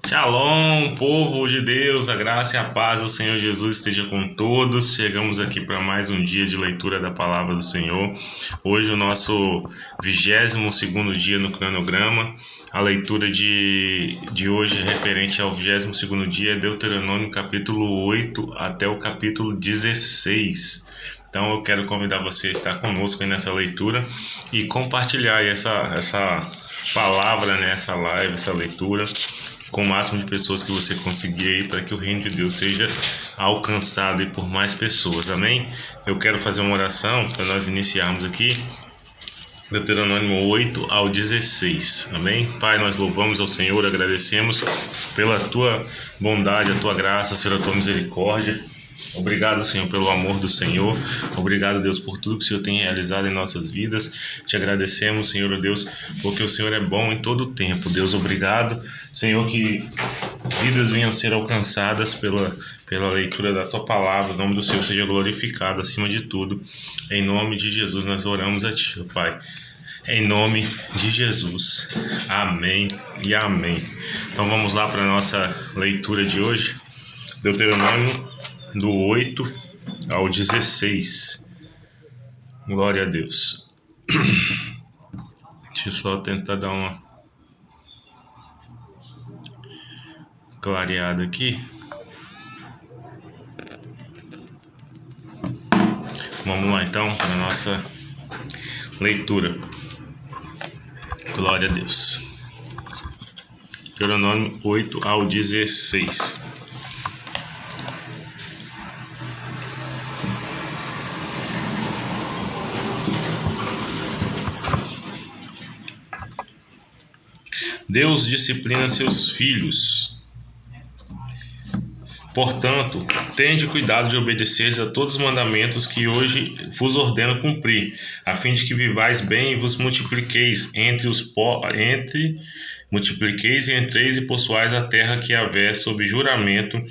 Shalom, povo de Deus, a graça e a paz do Senhor Jesus esteja com todos. Chegamos aqui para mais um dia de leitura da palavra do Senhor. Hoje o nosso 22º dia no cronograma. A leitura de hoje referente ao 22º dia é Deuteronômio capítulo 8 até o capítulo 16. Então eu quero convidar você a estar conosco aí nessa leitura e compartilhar aí essa palavra, né, essa live, essa leitura com o máximo de pessoas que você conseguir aí, para que o reino de Deus seja alcançado aí por mais pessoas, amém? Eu quero fazer uma oração para nós iniciarmos aqui, Deuteronômio 8 ao 16, amém? Pai, nós louvamos ao Senhor, agradecemos pela Tua bondade, a Tua graça, Senhor, a Tua misericórdia. Obrigado, Senhor, pelo amor do Senhor. Obrigado, Deus, por tudo que o Senhor tem realizado em nossas vidas. Te agradecemos, Senhor, Deus, porque o Senhor é bom em todo o tempo. Deus, obrigado, Senhor, que vidas venham ser alcançadas pela leitura da Tua palavra. O nome do Senhor seja glorificado acima de tudo. Em nome de Jesus, nós oramos a Ti, ó Pai. Em nome de Jesus. Amém e amém. Então vamos lá para a nossa leitura de hoje. Deuteronômio do 8 ao 16. Glória a Deus. Deixa eu só tentar dar uma clareada aqui. Vamos lá então para a nossa leitura. Glória a Deus. Deuteronômio 8 ao 16. Deus disciplina seus filhos. Portanto, tende cuidado de obedecer a todos os mandamentos que hoje vos ordeno cumprir, a fim de que vivais bem e vos multipliqueis multipliqueis e entreis e possuais a terra que Yahvé, sob juramento,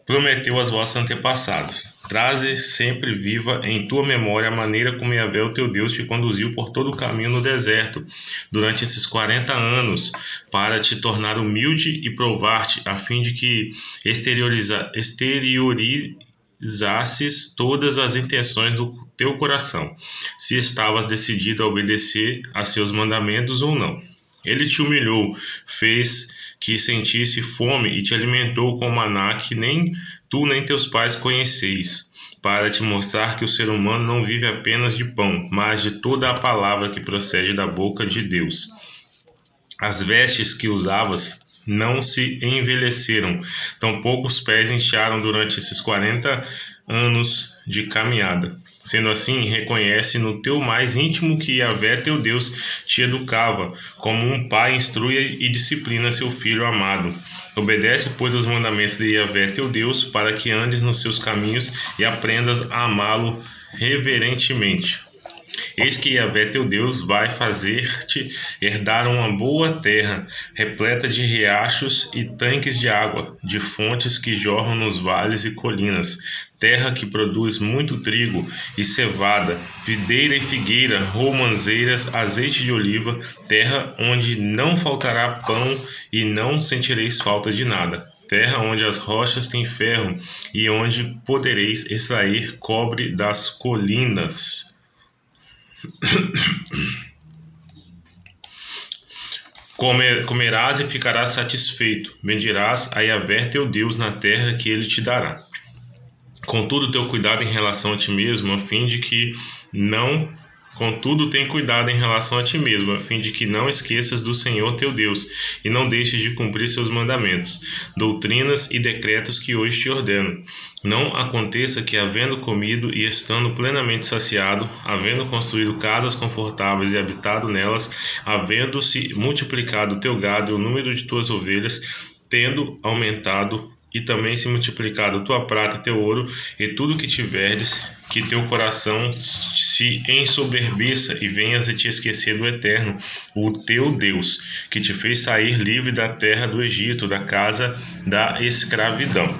prometeu aos vossos antepassados. Traze sempre viva em tua memória a maneira como Yahvé, o teu Deus, te conduziu por todo o caminho no deserto, durante esses 40 anos, para te tornar humilde e provar-te, a fim de que exteriorizasses todas as intenções do teu coração, se estavas decidido a obedecer a seus mandamentos ou não. Ele te humilhou, fez que sentisse fome e te alimentou com maná que nem tu nem teus pais conheceis, para te mostrar que o ser humano não vive apenas de pão, mas de toda a palavra que procede da boca de Deus. As vestes que usavas não se envelheceram, tampouco os pés incharam durante esses 40 anos de caminhada. Sendo assim, reconhece no teu mais íntimo que Yahvé, teu Deus, te educava, como um pai instrui e disciplina seu filho amado. Obedece, pois, aos mandamentos de Yahvé, teu Deus, para que andes nos seus caminhos e aprendas a amá-lo reverentemente. Eis que Yahvé, teu Deus, vai fazer-te herdar uma boa terra, repleta de riachos e tanques de água, de fontes que jorram nos vales e colinas, terra que produz muito trigo e cevada, videira e figueira, romãzeiras, azeite de oliva, terra onde não faltará pão e não sentireis falta de nada. Terra onde as rochas têm ferro e onde podereis extrair cobre das colinas. Comerás e ficarás satisfeito, bendirás a Yahvé teu Deus na terra que ele te dará. Contudo, teu cuidado em relação a ti mesmo, a fim de que não tem cuidado em relação a ti mesmo, a fim de que não esqueças do Senhor teu Deus, e não deixes de cumprir seus mandamentos, doutrinas e decretos que hoje te ordeno. Não aconteça que, havendo comido e estando plenamente saciado, havendo construído casas confortáveis e habitado nelas, havendo-se multiplicado o teu gado e o número de tuas ovelhas, tendo aumentado e também se multiplicado tua prata e teu ouro, e tudo que tiverdes, que teu coração se ensoberbeça e venhas a te esquecer do Eterno, o teu Deus, que te fez sair livre da terra do Egito, da casa da escravidão.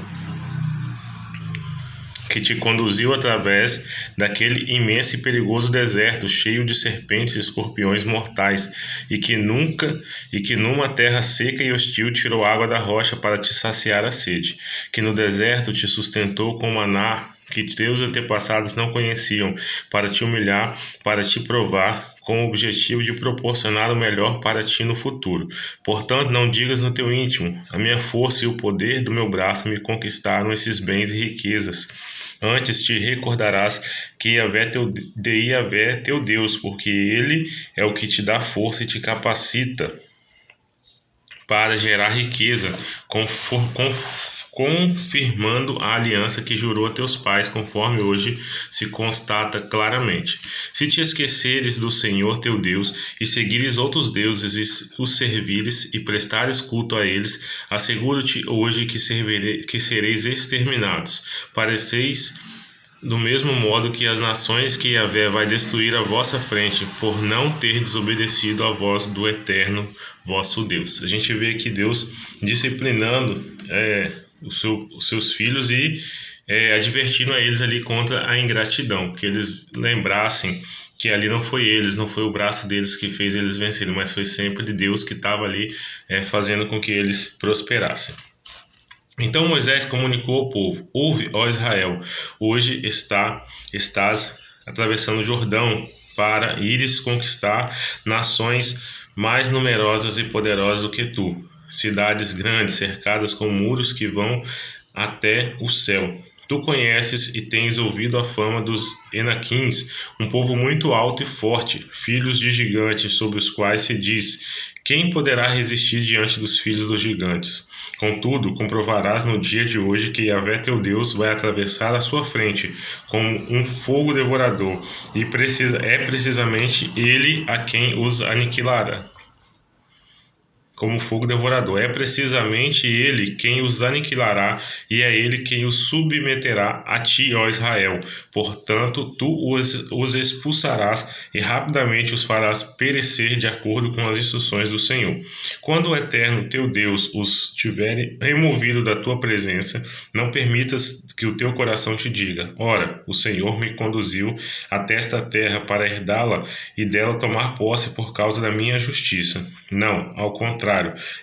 que te conduziu através daquele imenso e perigoso deserto, cheio de serpentes e escorpiões mortais, e que numa terra seca e hostil tirou água da rocha para te saciar a sede, que no deserto te sustentou com maná que teus antepassados não conheciam, para te humilhar, para te provar, com o objetivo de proporcionar o melhor para ti no futuro. Portanto, não digas no teu íntimo: a minha força e o poder do meu braço me conquistaram esses bens e riquezas. Antes te recordarás que Yahvé teu Deus, porque Ele é o que te dá força e te capacita para gerar riqueza, confirmando a aliança que jurou a teus pais, conforme hoje se constata claramente. Se te esqueceres do Senhor teu Deus e seguires outros deuses e os servires e prestares culto a eles, asseguro-te hoje que sereis exterminados. Pareceis do mesmo modo que as nações que Yahvé vai destruir à vossa frente, por não ter desobedecido à voz do Eterno vosso Deus. A gente vê aqui Deus disciplinando os seus filhos e advertindo a eles ali contra a ingratidão, que eles lembrassem que ali não foi eles, não foi o braço deles que fez eles vencerem, mas foi sempre Deus que estava ali fazendo com que eles prosperassem. Então Moisés comunicou ao povo: ouve, ó Israel, hoje estás atravessando o Jordão para ires conquistar nações mais numerosas e poderosas do que tu, cidades grandes, cercadas com muros que vão até o céu. Tu conheces e tens ouvido a fama dos Enaquins, um povo muito alto e forte, filhos de gigantes, sobre os quais se diz: quem poderá resistir diante dos filhos dos gigantes? Contudo, comprovarás no dia de hoje que Yahvé teu Deus vai atravessar a sua frente como um fogo devorador, e é precisamente ele a quem os aniquilará. Como fogo devorador. É precisamente ele quem os aniquilará, e é ele quem os submeterá a ti, ó Israel. Portanto, tu os expulsarás e rapidamente os farás perecer de acordo com as instruções do Senhor. Quando o Eterno teu Deus os tiver removido da tua presença, não permitas que o teu coração te diga: ora, o Senhor me conduziu até esta terra para herdá-la e dela tomar posse por causa da minha justiça. Não, ao contrário,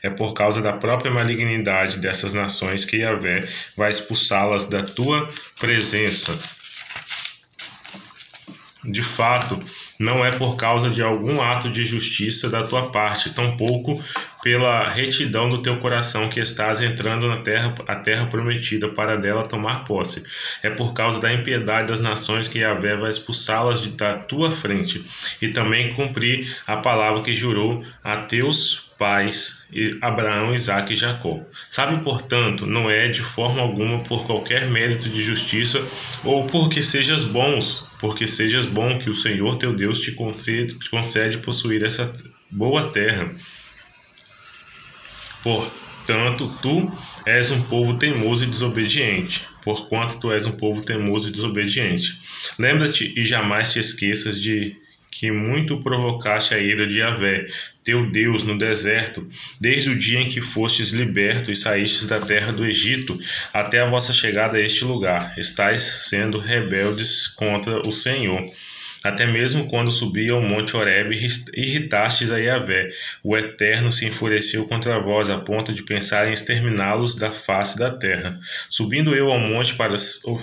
é por causa da própria malignidade dessas nações que Yahvé vai expulsá-las da tua presença. De fato, não é por causa de algum ato de justiça da tua parte, tampouco pela retidão do teu coração que estás entrando na terra prometida para dela tomar posse. É por causa da impiedade das nações que Yahvé vai expulsá-las da tua frente, e também cumprir a palavra que jurou a teus pais, Abraão, Isaque e Jacó. Sabe, portanto, não é de forma alguma por qualquer mérito de justiça ou porque sejas bom que o Senhor teu Deus te concede possuir essa boa terra. Portanto, tu és um povo teimoso e desobediente, porquanto tu és um povo teimoso e desobediente. Lembra-te e jamais te esqueças de que muito provocaste a ira de Yahvé, teu Deus, no deserto, desde o dia em que fostes liberto e saístes da terra do Egito, até a vossa chegada a este lugar. Estais sendo rebeldes contra o Senhor. Até mesmo quando subi ao monte Horebe, irritastes a Yahvé. O Eterno se enfureceu contra vós, a ponto de pensar em exterminá-los da face da terra. Subindo eu ao monte para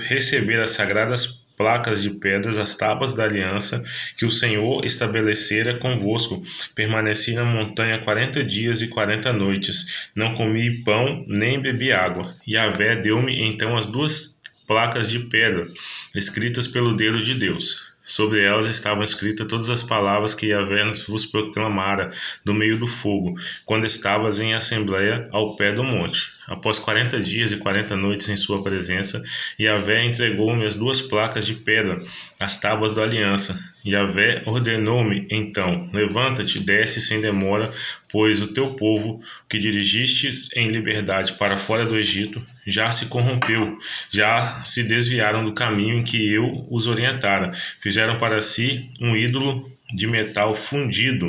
receber as sagradas placas de pedras, as tábuas da aliança que o Senhor estabelecera convosco, permaneci na montanha 40 dias e 40 noites. Não comi pão, nem bebi água. Yahvé deu-me então as 2 placas de pedra, escritas pelo dedo de Deus. Sobre elas estavam escritas todas as palavras que Yahvé vos proclamara do meio do fogo, quando estavas em assembleia ao pé do monte. Após 40 dias e 40 noites em sua presença, Yahvé entregou-me as 2 placas de pedra, as tábuas da aliança. Yahvé ordenou-me então: levanta-te, desce sem demora, pois o teu povo, que dirigistes em liberdade para fora do Egito, já se corrompeu, já se desviaram do caminho em que eu os orientara. Fizeram para si um ídolo de metal fundido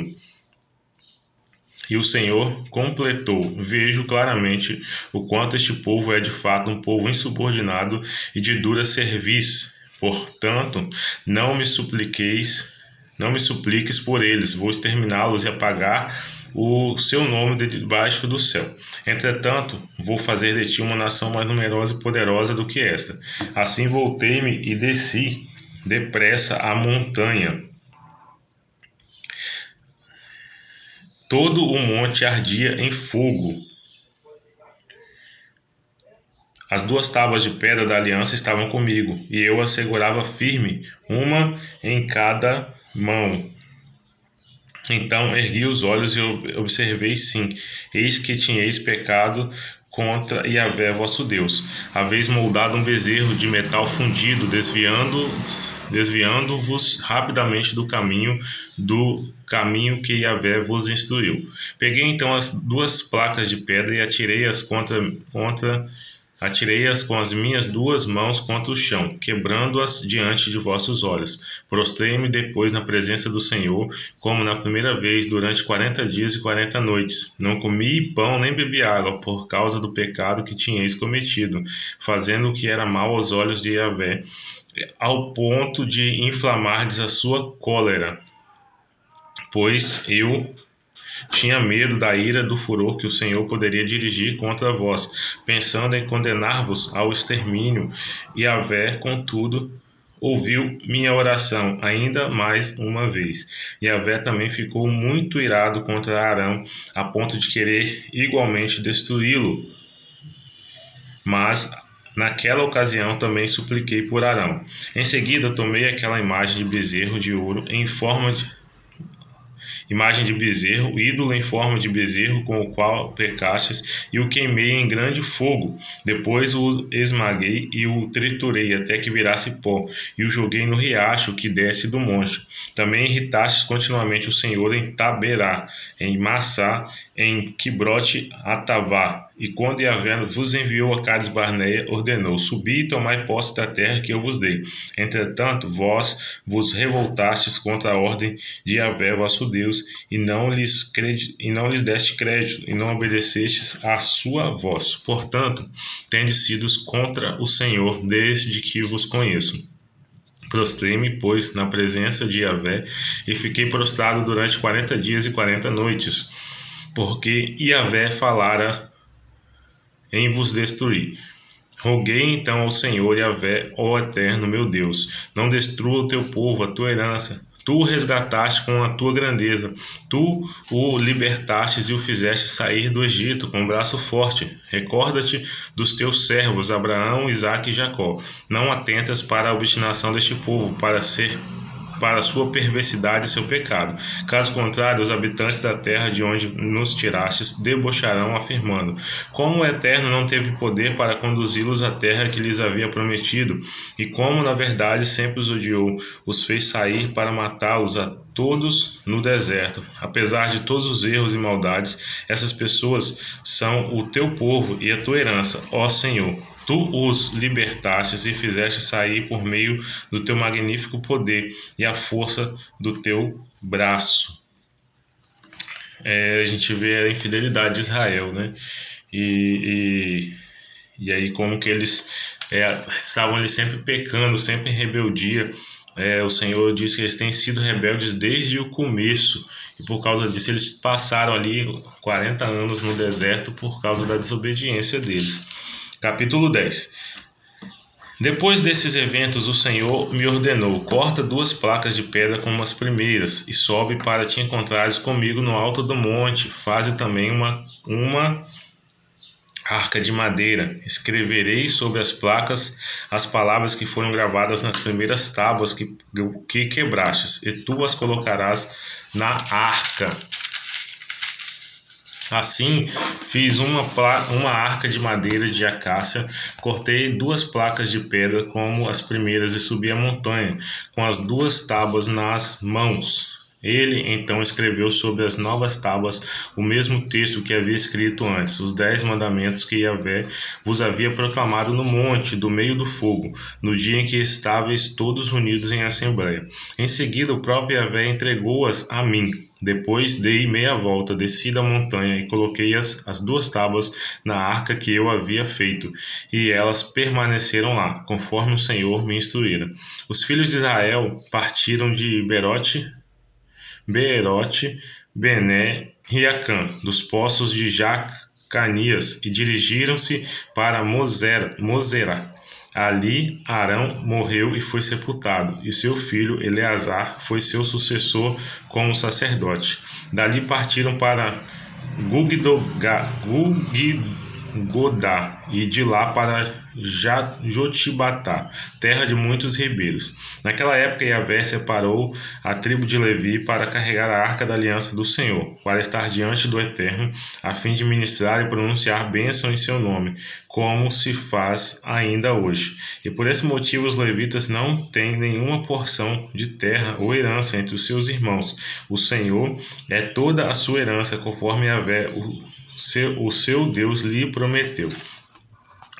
E o Senhor completou: vejo claramente o quanto este povo é de fato um povo insubordinado e de dura cerviz. Portanto, não me supliques por eles, vou exterminá-los e apagar o seu nome de debaixo do céu. Entretanto, vou fazer de ti uma nação mais numerosa e poderosa do que esta. Assim voltei-me e desci depressa a montanha. Todo o monte ardia em fogo. As 2 tábuas de pedra da aliança estavam comigo, e eu as segurava firme, uma em cada mão. Então ergui os olhos e observei, sim, eis que tinhais pecado contra Yahvé vosso Deus. Haveis moldado um bezerro de metal fundido, desviando-vos rapidamente do caminho que Yahvé vos instruiu. Peguei então as 2 placas de pedra e atirei-as Atirei-as com as minhas 2 mãos contra o chão, quebrando-as diante de vossos olhos. Prostrei-me depois na presença do Senhor, como na primeira vez, durante 40 dias e 40 noites. Não comi pão nem bebi água, por causa do pecado que tinhais cometido, fazendo o que era mal aos olhos de Yahvé, ao ponto de inflamardes a sua cólera. Pois eu tinha medo da ira do furor que o Senhor poderia dirigir contra vós, pensando em condenar-vos ao extermínio. E Yahvé, contudo, ouviu minha oração ainda mais uma vez. E Yahvé também ficou muito irado contra Arão, a ponto de querer igualmente destruí-lo. Mas naquela ocasião também supliquei por Arão. Em seguida tomei aquela imagem de bezerro de ouro imagem de bezerro, ídolo em forma de bezerro com o qual pecastes, e o queimei em grande fogo. Depois o esmaguei e o triturei até que virasse pó, e o joguei no riacho que desce do monte. Também irritastes continuamente o Senhor em Taberá, em Massá, em Quibrote Atavá. E quando Yahvé vos enviou a Cades Barneia, ordenou: subi e tomai posse da terra que eu vos dei. Entretanto, vós vos revoltastes contra a ordem de Yahvé vosso Deus, e não lhes deste crédito, e não obedecestes à sua voz. Portanto, tendes sido contra o Senhor desde que vos conheço. Prostrei-me, pois, na presença de Yahvé, e fiquei prostrado durante 40 dias e 40 noites, porque Yahvé falara em vos destruir. Roguei então ao Senhor Yahvé, ó Eterno meu Deus, não destrua o teu povo, a tua herança. Tu o resgataste com a tua grandeza, tu o libertastes e o fizeste sair do Egito com um braço forte. Recorda-te dos teus servos, Abraão, Isaque e Jacó. Não atentas para a obstinação deste povo, para a sua perversidade e seu pecado. Caso contrário, os habitantes da terra de onde nos tirastes debocharão, afirmando: como o Eterno não teve poder para conduzi-los à terra que lhes havia prometido, e como na verdade sempre os odiou, os fez sair para matá-los a todos no deserto. Apesar de todos os erros e maldades, essas pessoas são o teu povo e a tua herança, ó Senhor. Tu os libertastes e fizeste sair por meio do teu magnífico poder e a força do teu braço. A gente vê a infidelidade de Israel, né? E aí como que eles estavam ali sempre pecando, sempre em rebeldia. O Senhor diz que eles têm sido rebeldes desde o começo, e por causa disso eles passaram ali 40 anos no deserto por causa da desobediência deles. Capítulo 10. Depois desses eventos, o Senhor me ordenou: corta 2 placas de pedra como as primeiras, e sobe para te encontrares comigo no alto do monte. Faze também uma arca de madeira. Escreverei sobre as placas as palavras que foram gravadas nas primeiras tábuas que quebrastes, e tu as colocarás na arca. Assim, fiz uma arca de madeira de acácia, cortei 2 placas de pedra como as primeiras e subi a montanha, com as 2 tábuas nas mãos. Ele então escreveu sobre as novas tábuas o mesmo texto que havia escrito antes, os 10 mandamentos que Yahvé vos havia proclamado no monte, do meio do fogo, no dia em que estáveis todos unidos em assembleia. Em seguida, o próprio Yahvé entregou-as a mim. Depois dei meia volta, desci da montanha e coloquei as duas tábuas na arca que eu havia feito, e elas permaneceram lá, conforme o Senhor me instruíra. Os filhos de Israel partiram de Beerote, Bené e Acã, dos poços de Jacanias, e dirigiram-se para Mosera. Ali Arão morreu e foi sepultado, e seu filho Eleazar foi seu sucessor como sacerdote. Dali partiram para Guggodá, e de lá para Jotibatá, terra de muitos ribeiros. Naquela época Yahvé separou a tribo de Levi para carregar a arca da aliança do Senhor, para estar diante do Eterno, a fim de ministrar e pronunciar bênção em seu nome, como se faz ainda hoje. E por esse motivo os levitas não têm nenhuma porção de terra ou herança entre os seus irmãos. O Senhor é toda a sua herança, conforme Yahvé, o seu Deus, lhe prometeu.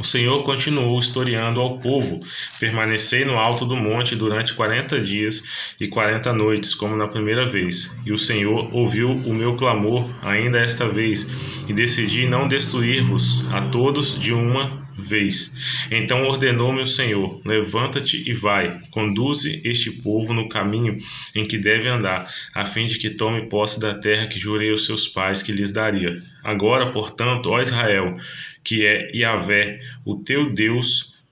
O Senhor continuou historiando ao povo: permanecei no alto do monte durante 40 dias e 40 noites, como na primeira vez. E o Senhor ouviu o meu clamor ainda esta vez, e decidi não destruir-vos a todos de uma vez. Então ordenou-me o Senhor: levanta-te e vai, conduze este povo no caminho em que deve andar, a fim de que tome posse da terra que jurei aos seus pais que lhes daria. Agora, portanto, ó Israel, que é Yahvé, o teu Deus,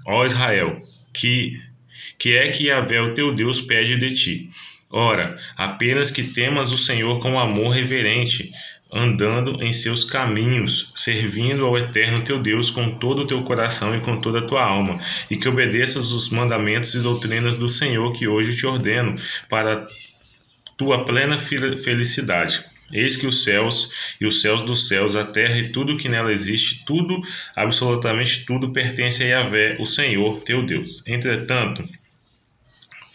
ó Israel, que Yahvé, o teu Deus, pede de ti. Ora, apenas que temas o Senhor com amor reverente, andando em seus caminhos, servindo ao Eterno teu Deus com todo o teu coração e com toda a tua alma, e que obedeças os mandamentos e doutrinas do Senhor que hoje te ordeno, para tua plena felicidade. Eis que os céus e os céus dos céus, a terra e tudo que nela existe, tudo, absolutamente tudo, pertence a Yahvé, o Senhor teu Deus. Entretanto,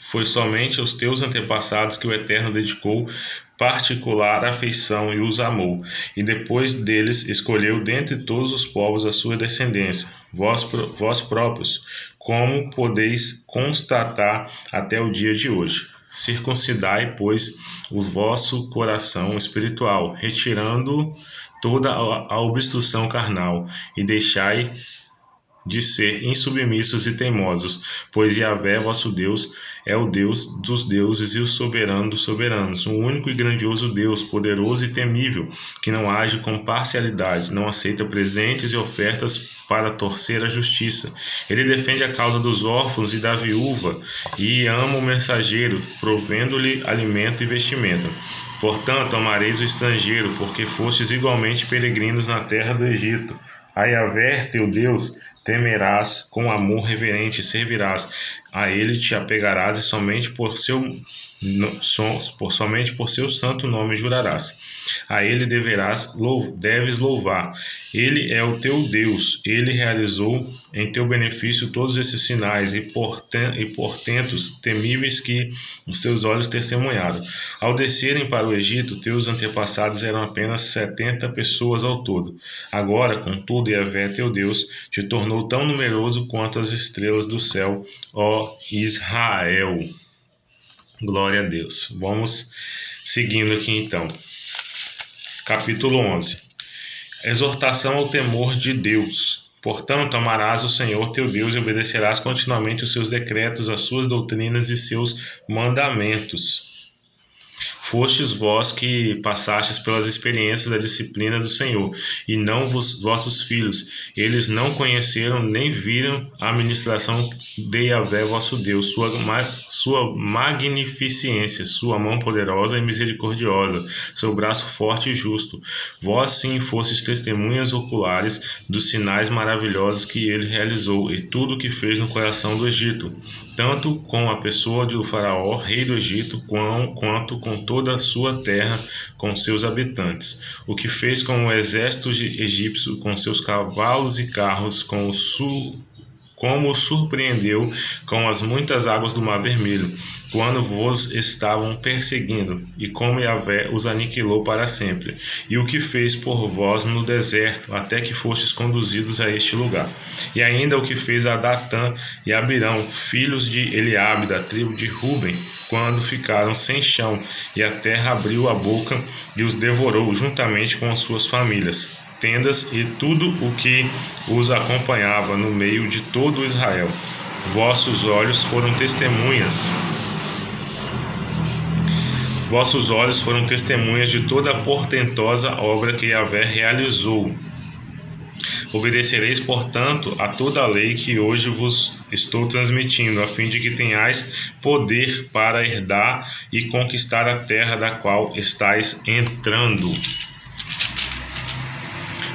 foi somente aos teus antepassados que o Eterno dedicou particular afeição e os amou, e depois deles escolheu dentre todos os povos a sua descendência, vós próprios, como podeis constatar até o dia de hoje. Circuncidai, pois, o vosso coração espiritual, retirando toda a obstrução carnal, e deixai de ser insubmissos e teimosos, pois Yahvé, vosso Deus, é o Deus dos deuses e o soberano dos soberanos, o único e grandioso Deus, poderoso e temível, que não age com parcialidade, não aceita presentes e ofertas para torcer a justiça. Ele defende a causa dos órfãos e da viúva, e ama o mensageiro, provendo-lhe alimento e vestimenta. Portanto, amareis o estrangeiro, porque fostes igualmente peregrinos na terra do Egito. A Yahvé, teu Deus, temerás com amor reverente, servirás a ele, te apegarás, e somente por seu santo nome jurarás. A ele deves louvar. Ele é o teu Deus. Ele realizou em teu benefício todos esses sinais e portentos temíveis que os teus olhos testemunharam. Ao descerem para o Egito, teus antepassados eram apenas 70 pessoas ao todo. Agora, contudo, Yahvé, teu Deus, te tornou tão numeroso quanto as estrelas do céu, ó Israel. Glória a Deus. Vamos seguindo aqui então. Capítulo 11. Exortação ao temor de Deus. Portanto, amarás o Senhor teu Deus e obedecerás continuamente os seus decretos, as suas doutrinas e seus mandamentos. Fostes vós que passastes pelas experiências da disciplina do Senhor, e não vossos filhos. Eles não conheceram nem viram a ministração de Yahvé vosso Deus, sua magnificência, sua mão poderosa e misericordiosa, seu braço forte e justo. Vós sim fostes testemunhas oculares dos sinais maravilhosos que ele realizou, e tudo o que fez no coração do Egito, tanto com a pessoa do faraó, rei do Egito, quanto com toda a sua terra, com seus habitantes. O que fez com o exército egípcio, com seus cavalos e carros, com como os surpreendeu com as muitas águas do Mar Vermelho, quando vos estavam perseguindo, e como Yahvé os aniquilou para sempre, e o que fez por vós no deserto, até que fostes conduzidos a este lugar. E ainda o que fez a Datã e Abirão, filhos de Eliabe, da tribo de Ruben, quando ficaram sem chão, e a terra abriu a boca e os devorou, juntamente com as suas famílias, tendas e tudo o que os acompanhava no meio de todo Israel. Vossos olhos foram testemunhas. Vossos olhos foram testemunhas de toda a portentosa obra que Yahvé realizou. Obedecereis, portanto, a toda a lei que hoje vos estou transmitindo, a fim de que tenhais poder para herdar e conquistar a terra da qual estáis entrando,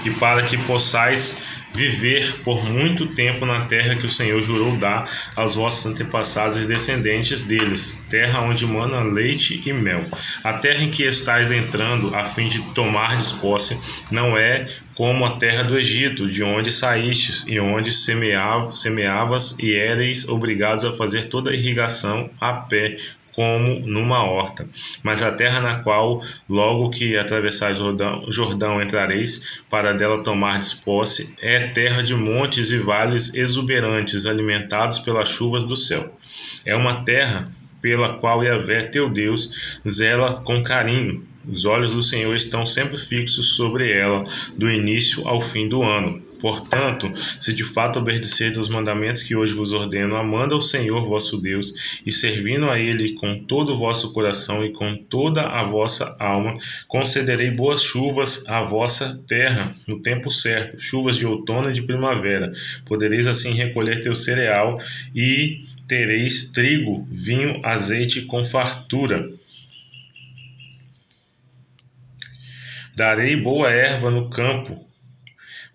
e para que possais viver por muito tempo na terra que o Senhor jurou dar aos vossos antepassados e descendentes deles, terra onde mana leite e mel. A terra em que estáis entrando, a fim de tomardes posse, não é como a terra do Egito, de onde saístes, e onde semeavas e éreis obrigados a fazer toda a irrigação a pé, como numa horta. Mas a terra na qual, logo que atravessais o Jordão entrareis, para dela tomardes posse, é terra de montes e vales exuberantes, alimentados pelas chuvas do céu. É uma terra pela qual Yahvé, teu Deus, zela com carinho. Os olhos do Senhor estão sempre fixos sobre ela, do início ao fim do ano. Portanto, se de fato obedecerdes os mandamentos que hoje vos ordeno, amando ao Senhor vosso Deus e servindo a Ele com todo o vosso coração e com toda a vossa alma, concederei boas chuvas à vossa terra no tempo certo, chuvas de outono e de primavera. Podereis assim recolher teu cereal e tereis trigo, vinho, azeite com fartura. Darei boa erva no campo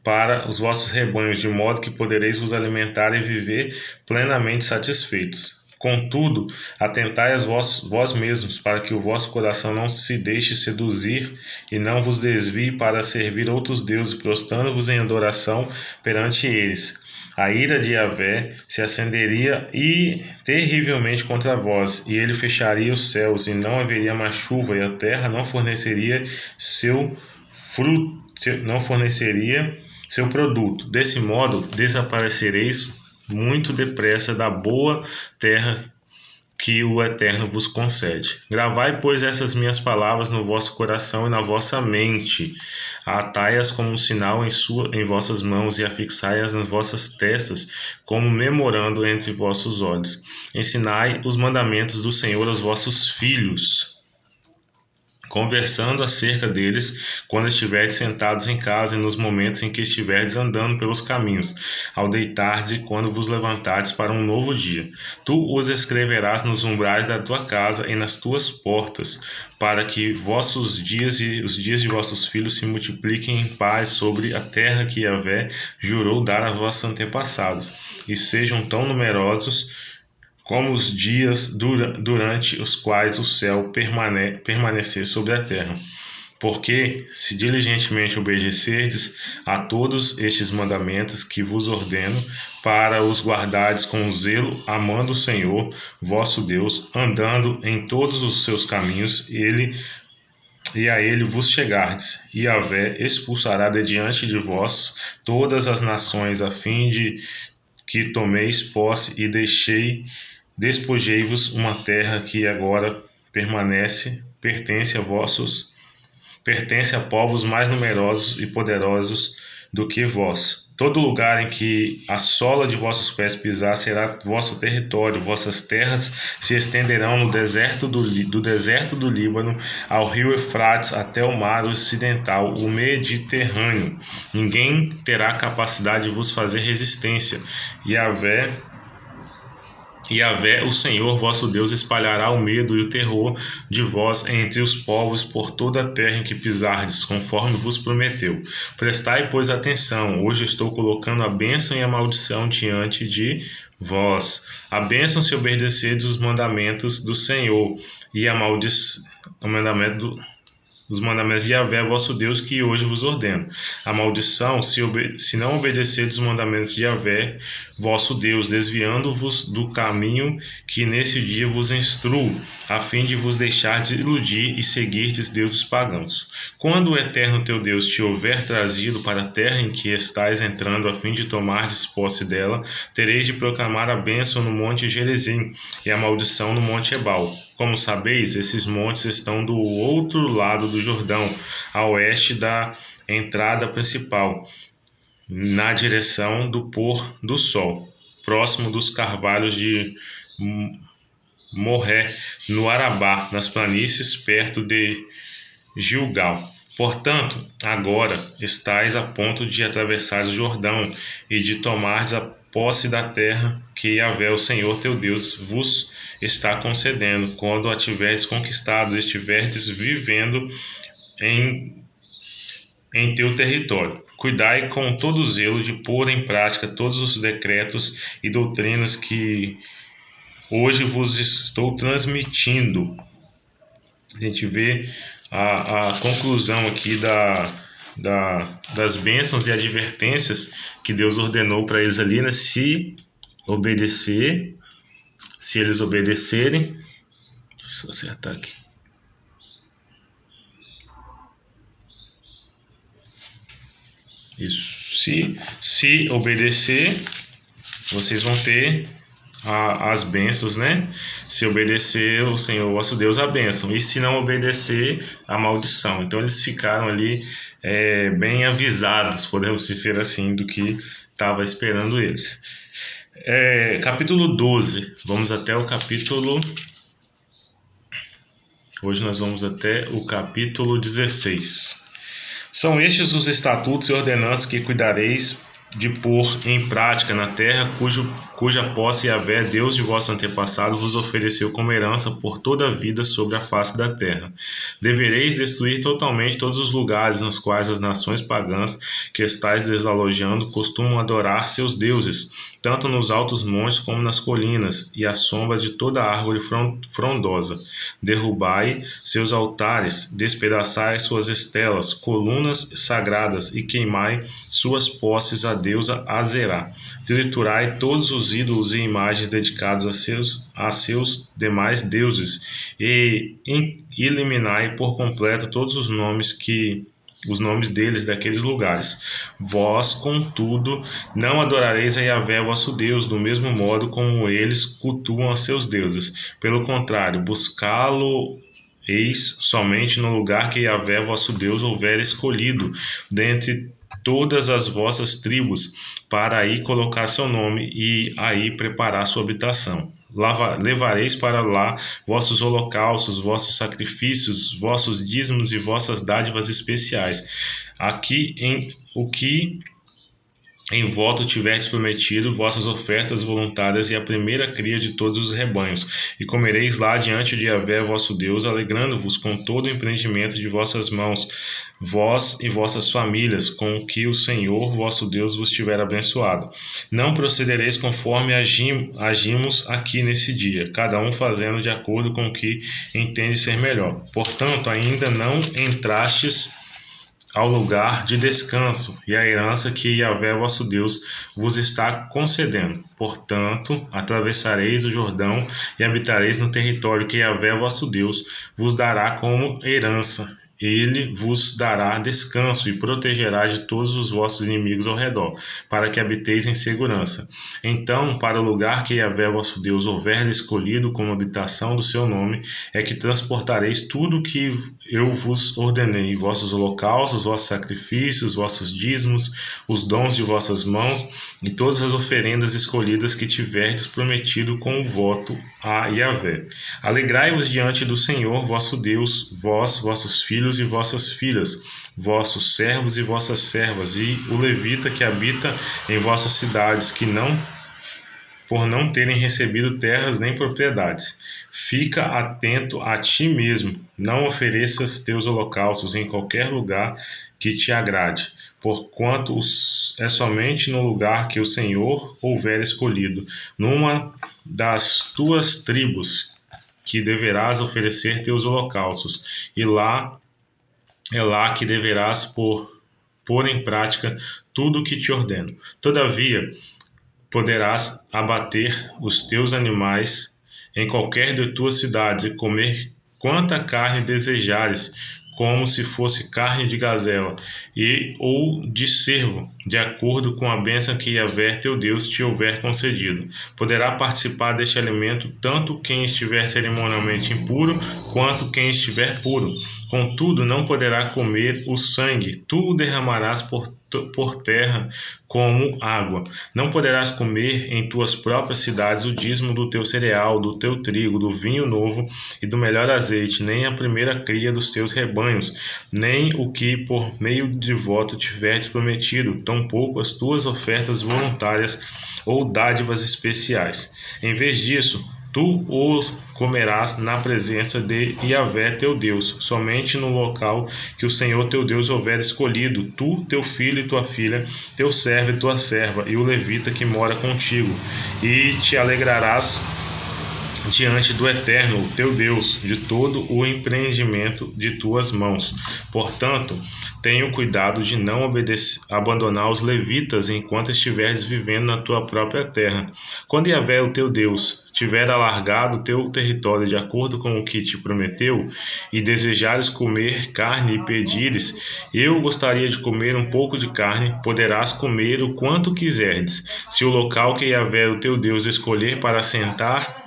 para os vossos rebanhos, de modo que podereis vos alimentar e viver plenamente satisfeitos. Contudo, atentai a vós mesmos, para que o vosso coração não se deixe seduzir e não vos desvie para servir outros deuses, prostrando-vos em adoração perante eles. A ira de Yahvé se acenderia terrivelmente contra vós, e ele fecharia os céus, e não haveria mais chuva, e a terra não forneceria seu fruto, seu produto. Desse modo, desaparecereis muito depressa da boa terra que o Eterno vos concede. Gravai, pois, essas minhas palavras no vosso coração e na vossa mente. Atai-as como um sinal em vossas mãos e afixai-as nas vossas testas como memorando entre vossos olhos. Ensinai os mandamentos do Senhor aos vossos filhos, conversando acerca deles quando estiverdes sentados em casa e nos momentos em que estiverdes andando pelos caminhos, ao deitardes e quando vos levantardes para um novo dia. Tu os escreverás nos umbrais da tua casa e nas tuas portas, para que vossos dias e os dias de vossos filhos se multipliquem em paz sobre a terra que Yahvé jurou dar a vossos antepassados, e sejam tão numerosos como os dias durante os quais o céu permanecer sobre a terra. Porque, se diligentemente obedecerdes a todos estes mandamentos que vos ordeno, para os guardardes com zelo, amando o Senhor, vosso Deus, andando em todos os seus caminhos, e a ele vos chegardes, e Yahvé expulsará de diante de vós todas as nações, a fim de que tomeis posse e despojei-vos uma terra que agora pertence a povos mais numerosos e poderosos do que vós. Todo lugar em que a sola de vossos pés pisar será vosso território. Vossas terras se estenderão do deserto do Líbano ao rio Eufrates até o mar ocidental, o Mediterrâneo. Ninguém terá capacidade de vos fazer resistência. Yahvé, o Senhor vosso Deus, espalhará o medo e o terror de vós entre os povos por toda a terra em que pisardes, conforme vos prometeu. Prestai, pois, atenção. Hoje estou colocando a bênção e a maldição diante de vós. A bênção se obedecerdes os mandamentos do Senhor, e a maldição, os mandamentos de Yahvé, vosso Deus, que hoje vos ordeno. A maldição, se não obedecerdes os mandamentos de Yahvé, vosso Deus, desviando-vos do caminho que nesse dia vos instruo, a fim de vos deixardes iludir e seguirdes deuses pagãos. Quando o Eterno teu Deus te houver trazido para a terra em que estais entrando, a fim de tomardes posse dela, tereis de proclamar a bênção no monte Gerizim e a maldição no monte Ebal. Como sabeis, esses montes estão do outro lado do Jordão, a oeste da entrada principal, na direção do pôr do sol, próximo dos carvalhos de Morré, no Arabá, nas planícies perto de Gilgal. Portanto, agora estais a ponto de atravessar o Jordão e de tomardes a posse da terra que Yahvé, o Senhor teu Deus, vos está concedendo, quando a tiverdes conquistado e estiverdes vivendo em teu território. Cuidai com todo zelo de pôr em prática todos os decretos e doutrinas que hoje vos estou transmitindo. A gente vê a conclusão aqui das bênçãos e advertências que Deus ordenou para eles ali, né? Se eles obedecerem, deixa eu acertar aqui. Isso. Se obedecer, vocês vão ter as bênçãos, né? Se obedecer o Senhor vosso Deus, a bênção. E se não obedecer, a maldição. Então eles ficaram ali bem avisados, podemos dizer assim, do que estava esperando eles. Capítulo 12. Vamos até o capítulo... Hoje nós vamos até o capítulo 16. São estes os estatutos e ordenanças que cuidareis de pôr em prática na terra, cuja posse Yahvé, Deus de vosso antepassado, vos ofereceu como herança por toda a vida sobre a face da terra. Devereis destruir totalmente todos os lugares nos quais as nações pagãs que estáis desalojando costumam adorar seus deuses, tanto nos altos montes como nas colinas, e à sombra de toda árvore frondosa. Derrubai seus altares, despedaçai suas estelas, colunas sagradas, e queimai suas posses a deusa Azerá. Triturai todos os ídolos e imagens dedicados a seus demais deuses, e eliminai por completo todos os nomes deles daqueles lugares. Vós, contudo, não adorareis a Yahvé vosso Deus, do mesmo modo como eles cultuam a seus deuses. Pelo contrário, buscá-lo-eis somente no lugar que Yahvé vosso Deus houver escolhido, dentre todas as vossas tribos, para aí colocar seu nome e aí preparar sua habitação. Levareis para lá vossos holocaustos, vossos sacrifícios, vossos dízimos e vossas dádivas especiais. Aqui o que em voto tiverdes prometido, vossas ofertas voluntárias e a primeira cria de todos os rebanhos, e comereis lá diante de Yahvé vosso Deus, alegrando-vos com todo o empreendimento de vossas mãos, vós e vossas famílias, com o que o Senhor vosso Deus vos tiver abençoado. Não procedereis conforme agimos aqui nesse dia, cada um fazendo de acordo com o que entende ser melhor. Portanto, ainda não entrastes ao lugar de descanso e a herança que Yahvé vosso Deus vos está concedendo. Portanto, atravessareis o Jordão e habitareis no território que Yahvé vosso Deus vos dará como herança. Ele vos dará descanso e protegerá de todos os vossos inimigos ao redor, para que habiteis em segurança. Então, para o lugar que Yahvé vosso Deus houver escolhido como habitação do seu nome, é que transportareis tudo o que eu vos ordenei, vossos holocaustos, vossos sacrifícios, vossos dízimos, os dons de vossas mãos e todas as oferendas escolhidas que tiverdes prometido com o voto a Yahvé. Alegrai-vos diante do Senhor vosso Deus, vós, vossos filhos e vossas filhas, vossos servos e vossas servas, e o levita que habita em vossas cidades, por não terem recebido terras nem propriedades. Fica atento a ti mesmo, não ofereças teus holocaustos em qualquer lugar que te agrade, porquanto é somente no lugar que o Senhor houver escolhido, numa das tuas tribos, que deverás oferecer teus holocaustos, e é lá que deverás pôr em prática tudo o que te ordeno. Todavia, poderás abater os teus animais em qualquer de tuas cidades e comer quanta carne desejares, como se fosse carne de gazela ou de cervo, de acordo com a bênção que Yahvé teu Deus te houver concedido. Poderá participar deste alimento tanto quem estiver cerimonialmente impuro, quanto quem estiver puro. Contudo, não poderá comer o sangue, tu o derramarás por terra como água. Não poderás comer em tuas próprias cidades o dízimo do teu cereal, do teu trigo, do vinho novo e do melhor azeite, nem a primeira cria dos teus rebanhos, nem o que por meio de voto tiverdes prometido, tampouco as tuas ofertas voluntárias ou dádivas especiais. Em vez disso, tu os comerás na presença de Yahvé teu Deus, somente no local que o Senhor teu Deus houver escolhido, tu, teu filho e tua filha, teu servo e tua serva, e o levita que mora contigo, e te alegrarás diante do Eterno, teu Deus, de todo o empreendimento de tuas mãos. Portanto, tenha cuidado de não abandonar os levitas enquanto estiveres vivendo na tua própria terra. Quando Yahvé, o teu Deus, tiver alargado o teu território de acordo com o que te prometeu, e desejares comer carne e pedires, eu gostaria de comer um pouco de carne, poderás comer o quanto quiserdes. Se o local que Yahvé, o teu Deus, escolher para assentar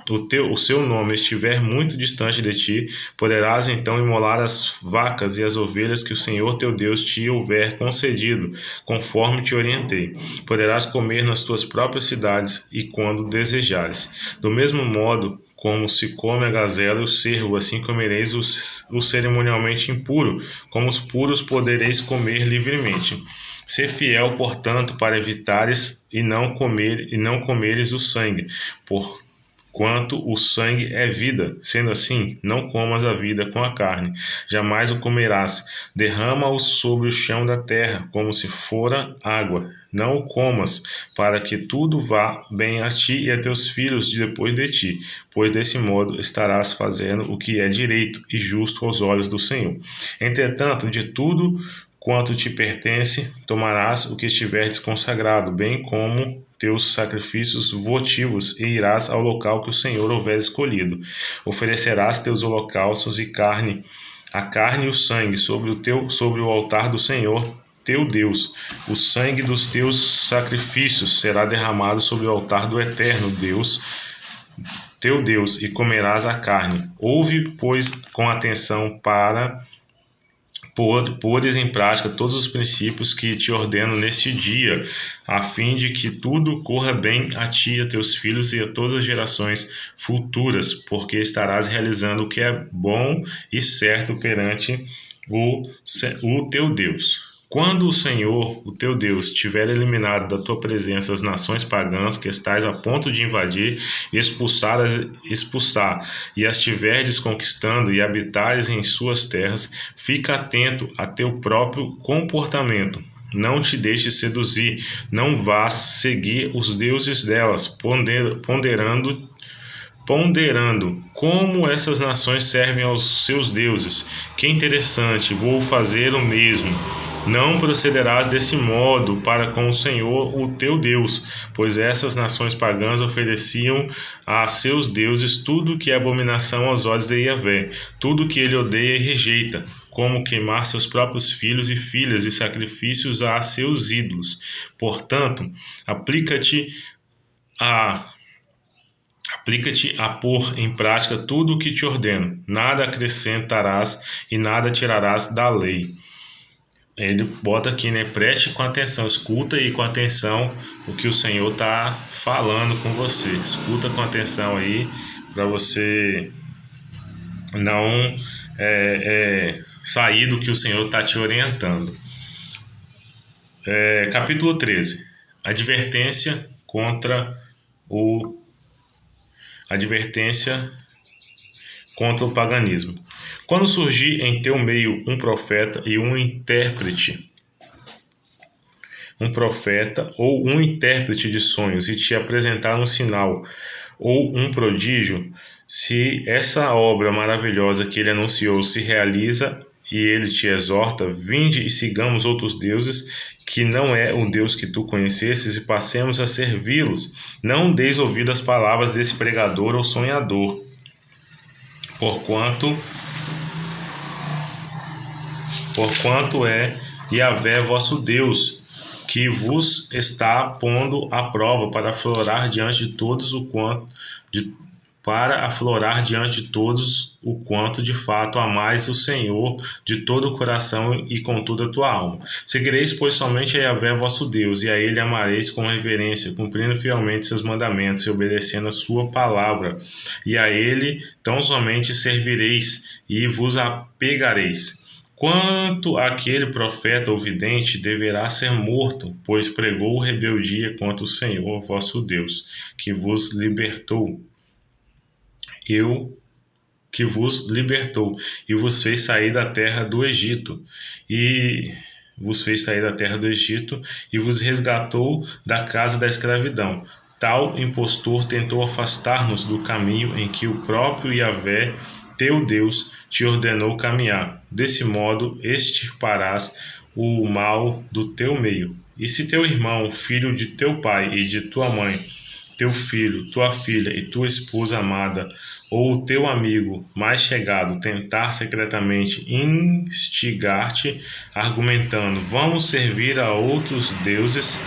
o seu nome estiver muito distante de ti, poderás então imolar as vacas e as ovelhas que o Senhor teu Deus te houver concedido, conforme te orientei. Poderás comer nas tuas próprias cidades e quando desejares. Do mesmo modo como se come a gazela e o cervo, assim comereis o cerimonialmente impuro, como os puros podereis comer livremente. Ser fiel, portanto, para evitares e não comeres o sangue, quanto o sangue é vida. Sendo assim, não comas a vida com a carne, jamais o comerás. Derrama-o sobre o chão da terra, como se fora água. Não o comas, para que tudo vá bem a ti e a teus filhos depois de ti, pois desse modo estarás fazendo o que é direito e justo aos olhos do Senhor. Entretanto, de tudo quanto te pertence, tomarás o que estiver desconsagrado, bem como teus sacrifícios votivos, e irás ao local que o Senhor houver escolhido. Oferecerás teus holocaustos e a carne e o sangue sobre o altar do Senhor teu Deus. O sangue dos teus sacrifícios será derramado sobre o altar do Eterno Deus teu Deus, e comerás a carne. Ouve, pois, com atenção para pôres em prática todos os princípios que te ordeno neste dia, a fim de que tudo corra bem a ti, a teus filhos e a todas as gerações futuras, porque estarás realizando o que é bom e certo perante o teu Deus. Quando o Senhor, o teu Deus, tiver eliminado da tua presença as nações pagãs que estás a ponto de invadir e expulsar, e as tiverdes conquistando e habitares em suas terras, fica atento a teu próprio comportamento. Não te deixes seduzir, não vás seguir os deuses delas, ponderando como essas nações servem aos seus deuses. Que interessante, vou fazer o mesmo. Não procederás desse modo para com o Senhor, o teu Deus, pois essas nações pagãs ofereciam a seus deuses tudo que é abominação aos olhos de Yahvé, tudo que ele odeia e rejeita, como queimar seus próprios filhos e filhas e sacrifícios a seus ídolos. Portanto, aplica-te a pôr em prática tudo o que te ordeno. Nada acrescentarás e nada tirarás da lei. Ele bota aqui, né? Preste com atenção, escuta aí com atenção o que o Senhor está falando com você. Escuta com atenção aí, para você não sair do que o Senhor está te orientando. Capítulo 13. Advertência contra o paganismo. Quando surgir em teu meio um profeta e um intérprete de sonhos, e te apresentar um sinal ou um prodígio, se essa obra maravilhosa que ele anunciou se realiza e ele te exorta: vinde e sigamos outros deuses, que não é o Deus que tu conhecesses, e passemos a servi-los. Não deis ouvido às palavras desse pregador ou sonhador, porquanto é Yahvé vosso Deus, que vos está pondo à prova para aflorar diante de todos o quanto de fato amais o Senhor de todo o coração e com toda a tua alma. Seguireis, pois, somente a Yahvé vosso Deus, e a ele amareis com reverência, cumprindo fielmente seus mandamentos e obedecendo a sua palavra. E a ele tão somente servireis e vos apegareis. Quanto àquele profeta ou vidente, deverá ser morto, pois pregou rebeldia contra o Senhor vosso Deus, que vos libertou e vos fez sair da terra do Egito, e vos resgatou da casa da escravidão. Tal impostor tentou afastar-nos do caminho em que o próprio Yahvé, teu Deus, te ordenou caminhar. Desse modo extirparás o mal do teu meio. E se teu irmão, filho de teu pai e de tua mãe, teu filho, tua filha e tua esposa amada, ou o teu amigo mais chegado tentar secretamente instigar-te, argumentando: vamos servir a outros deuses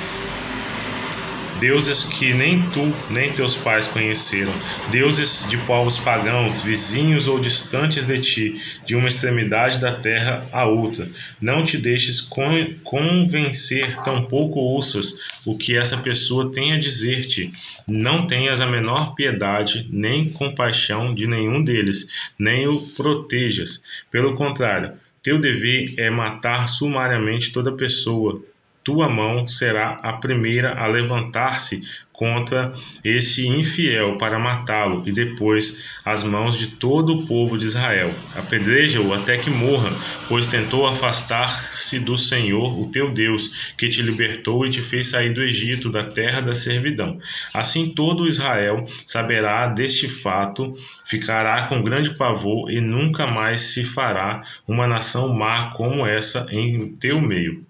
que nem tu nem teus pais conheceram, deuses de povos pagãos, vizinhos ou distantes de ti, de uma extremidade da terra à outra. Não te deixes convencer, tampouco ouças o que essa pessoa tem a dizer-te. Não tenhas a menor piedade nem compaixão de nenhum deles, nem o protejas. Pelo contrário, teu dever é matar sumariamente toda pessoa. Tua mão será a primeira a levantar-se contra esse infiel para matá-lo, e depois as mãos de todo o povo de Israel. Apedreja-o até que morra, pois tentou afastar-se do Senhor, o teu Deus, que te libertou e te fez sair do Egito, da terra da servidão. Assim todo Israel saberá deste fato, ficará com grande pavor, e nunca mais se fará uma nação má como essa em teu meio.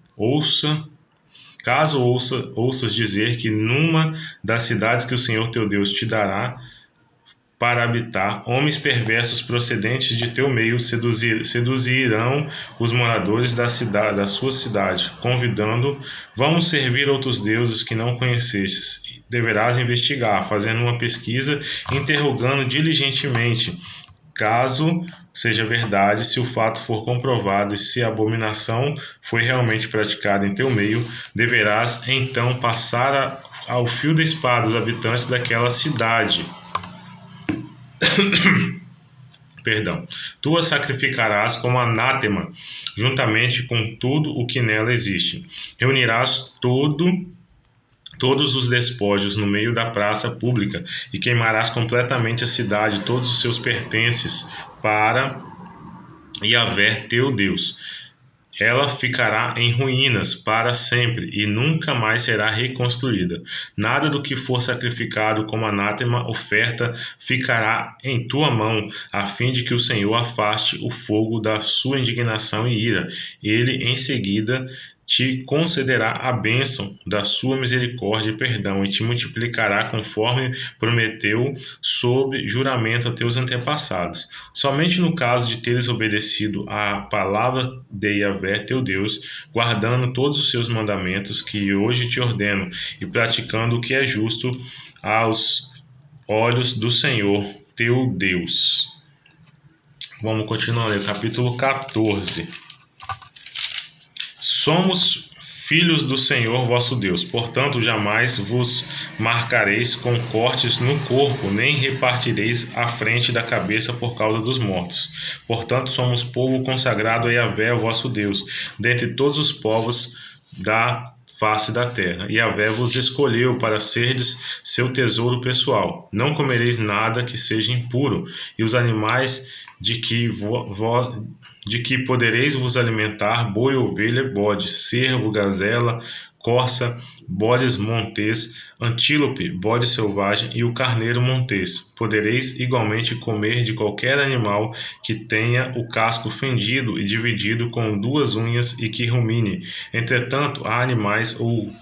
Caso ouças dizer que numa das cidades que o Senhor teu Deus te dará para habitar, homens perversos procedentes de teu meio seduzirão os moradores da sua cidade, convidando: vamos servir outros deuses que não conhecestes. Deverás investigar, fazendo uma pesquisa, interrogando diligentemente. Caso seja verdade, se o fato for comprovado e se a abominação foi realmente praticada em teu meio, deverás então passar ao fio da espada os habitantes daquela cidade. Tu a sacrificarás como anátema, juntamente com tudo o que nela existe. Reunirás todos os despojos no meio da praça pública, e queimarás completamente a cidade, todos os seus pertences, para Yahvé teu Deus. Ela ficará em ruínas para sempre e nunca mais será reconstruída. Nada do que for sacrificado como anátema oferta ficará em tua mão, a fim de que o Senhor afaste o fogo da sua indignação e ira. Ele em seguida te concederá a bênção da sua misericórdia e perdão, e te multiplicará conforme prometeu sob juramento a teus antepassados. Somente no caso de teres obedecido à palavra de Yahvé teu Deus, guardando todos os seus mandamentos que hoje te ordeno, e praticando o que é justo aos olhos do Senhor teu Deus. Vamos continuar no capítulo 14. Somos filhos do Senhor vosso Deus, portanto jamais vos marcareis com cortes no corpo, nem repartireis a frente da cabeça por causa dos mortos. Portanto somos povo consagrado a Yahvé vosso Deus, dentre todos os povos da face da terra. Yahvé vos escolheu para serdes seu tesouro pessoal. Não comereis nada que seja impuro, e os animais de que podereis vos alimentar: boi, ovelha, bode, cervo, gazela, corça, bodes montês, antílope, bode selvagem e o carneiro montês. Podereis igualmente comer de qualquer animal que tenha o casco fendido e dividido com 2 unhas e que rumine. Entretanto, há animais ou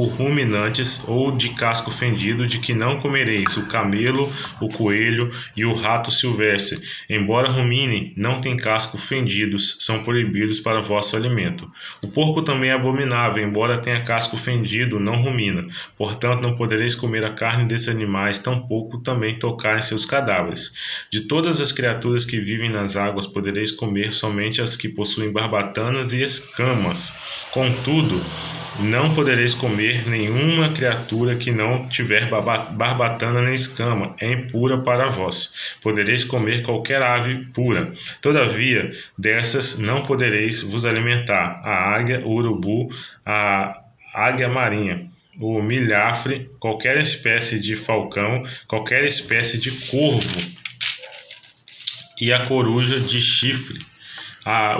ruminantes ou de casco fendido de que não comereis: o camelo, o coelho e o rato silvestre, embora ruminem, não têm casco fendidos, são proibidos para vosso alimento. O porco também é abominável, embora tenha casco fendido, não rumina. Portanto, não podereis comer a carne desses animais, tampouco também tocar em seus cadáveres. De todas as criaturas que vivem nas águas, podereis comer somente as que possuem barbatanas e escamas. Contudo, não podereis comer nenhuma criatura que não tiver barbatana nem escama, é impura para vós. Podereis comer qualquer ave pura. Todavia, dessas não podereis vos alimentar: a águia, o urubu, a águia marinha, o milhafre, qualquer espécie de falcão, qualquer espécie de corvo e a coruja de chifre,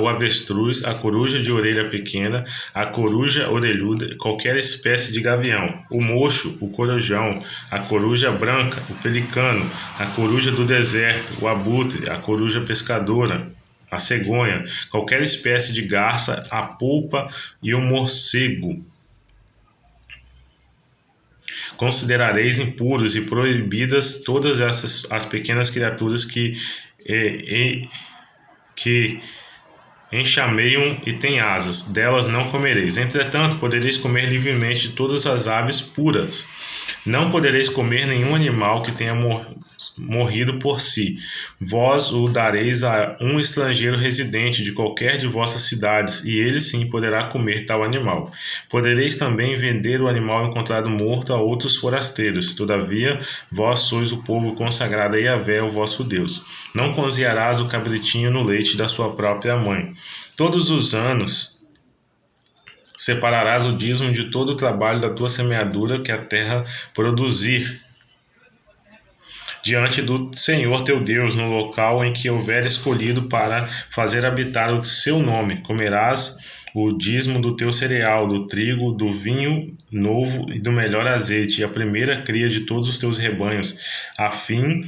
o avestruz, a coruja de orelha pequena, a coruja orelhuda, qualquer espécie de gavião, o mocho, o corujão, a coruja branca, o pelicano, a coruja do deserto, o abutre, a coruja pescadora, a cegonha, qualquer espécie de garça, a polpa e o morcego. Considerareis impuros e proibidas todas as pequenas criaturas que enxameiam e têm asas, delas não comereis. Entretanto, podereis comer livremente de todas as aves puras. Não podereis comer nenhum animal que tenha morrido por si. Vós o dareis a um estrangeiro residente de qualquer de vossas cidades, e ele sim poderá comer tal animal. Podereis também vender o animal encontrado morto a outros forasteiros. Todavia, vós sois o povo consagrado a Yahvé, o vosso Deus. Não cozinharás o cabritinho no leite da sua própria mãe. Todos os anos separarás o dízimo de todo o trabalho da tua semeadura que a terra produzir diante do Senhor teu Deus, no local em que houver escolhido para fazer habitar o seu nome. Comerás o dízimo do teu cereal, do trigo, do vinho novo e do melhor azeite, e a primeira cria de todos os teus rebanhos, a fim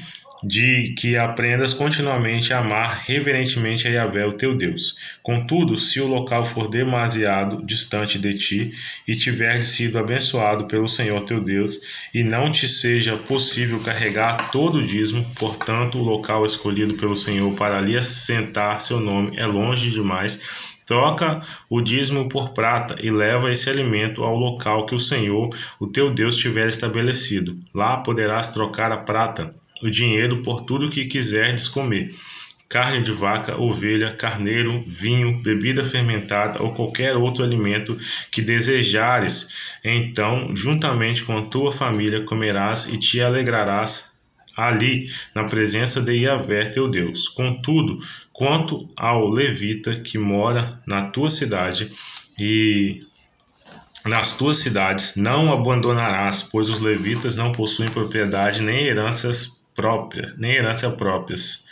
de que aprendas continuamente a amar reverentemente a Yahvé, o teu Deus. Contudo, se o local for demasiado distante de ti, e tiveres sido abençoado pelo Senhor teu Deus, e não te seja possível carregar todo o dízimo, portanto, o local escolhido pelo Senhor para ali assentar seu nome é longe demais, troca o dízimo por prata e leva esse alimento ao local que o Senhor, o teu Deus, tiver estabelecido. Lá poderás trocar a prata, o dinheiro, por tudo que quiserdes comer: carne de vaca, ovelha, carneiro, vinho, bebida fermentada ou qualquer outro alimento que desejares. Então, juntamente com a tua família, comerás e te alegrarás ali, na presença de Yahvé, teu Deus. Contudo, quanto ao levita que mora na tua cidade e nas tuas cidades, não o abandonarás, pois os levitas não possuem propriedade nem herança próprias.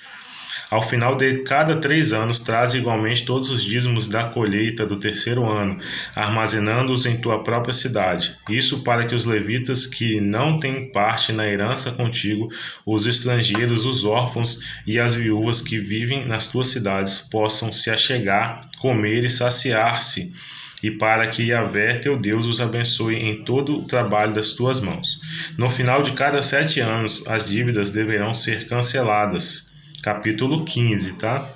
Ao final de cada 3 anos, traz igualmente todos os dízimos da colheita do 3º ano, armazenando-os em tua própria cidade. Isso para que os levitas que não têm parte na herança contigo, os estrangeiros, os órfãos e as viúvas que vivem nas tuas cidades, possam se achegar, comer e saciar-se, e para que Yahvé, teu Deus, os abençoe em todo o trabalho das tuas mãos. No final de cada 7 anos, as dívidas deverão ser canceladas. Capítulo 15, tá?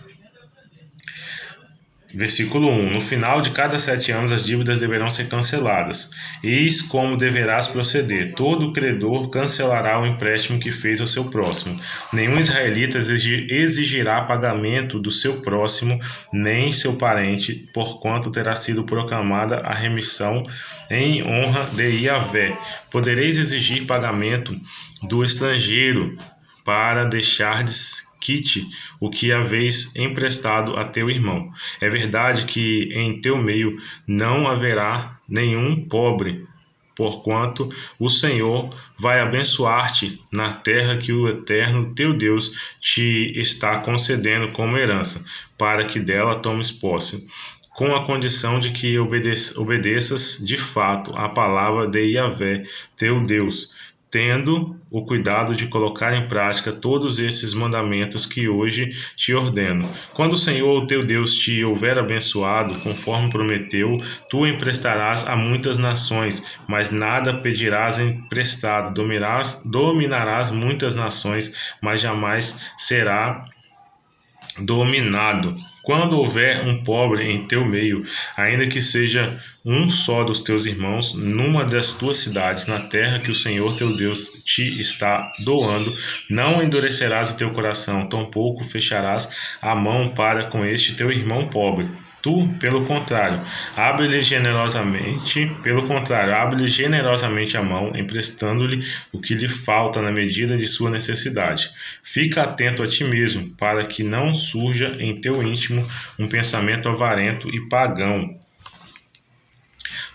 Versículo 1. No final de cada 7 anos, as dívidas deverão ser canceladas. Eis como deverás proceder: todo credor cancelará o empréstimo que fez ao seu próximo. Nenhum israelita exigirá pagamento do seu próximo, nem seu parente, porquanto terá sido proclamada a remissão em honra de Yahvé. Podereis exigir pagamento do estrangeiro para deixardes quite o que haveis emprestado a teu irmão. É verdade que em teu meio não haverá nenhum pobre, porquanto o Senhor vai abençoar-te na terra que o Eterno teu Deus te está concedendo como herança, para que dela tomes posse. com a condição de que obedeças de fato a palavra de Yahvé, teu Deus, tendo o cuidado de colocar em prática todos esses mandamentos que hoje te ordeno. Quando o Senhor, teu Deus, te houver abençoado, conforme prometeu, tu emprestarás a muitas nações, mas nada pedirás emprestado. Dominarás muitas nações, mas jamais será dominado. Quando houver um pobre em teu meio, ainda que seja um só dos teus irmãos, numa das tuas cidades, na terra que o Senhor teu Deus te está doando, não endurecerás o teu coração, tampouco fecharás a mão para com este teu irmão pobre. Tu, pelo contrário, abre-lhe generosamente a mão, emprestando-lhe o que lhe falta na medida de sua necessidade. Fica atento a ti mesmo, para que não surja em teu íntimo um pensamento avarento e pagão.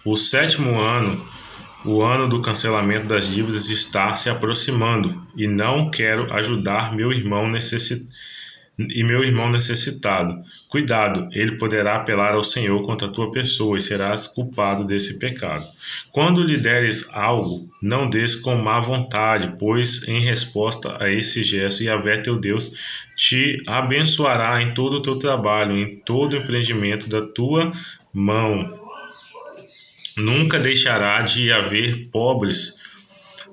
O 7º ano, o ano do cancelamento das dívidas, está se aproximando, e não quero ajudar meu irmão necessitado. Cuidado, ele poderá apelar ao Senhor contra a tua pessoa e serás culpado desse pecado. Quando lhe deres algo, não des com má vontade, pois em resposta a esse gesto, Yahvé teu Deus te abençoará em todo o teu trabalho, em todo o empreendimento da tua mão. Nunca deixará de haver pobres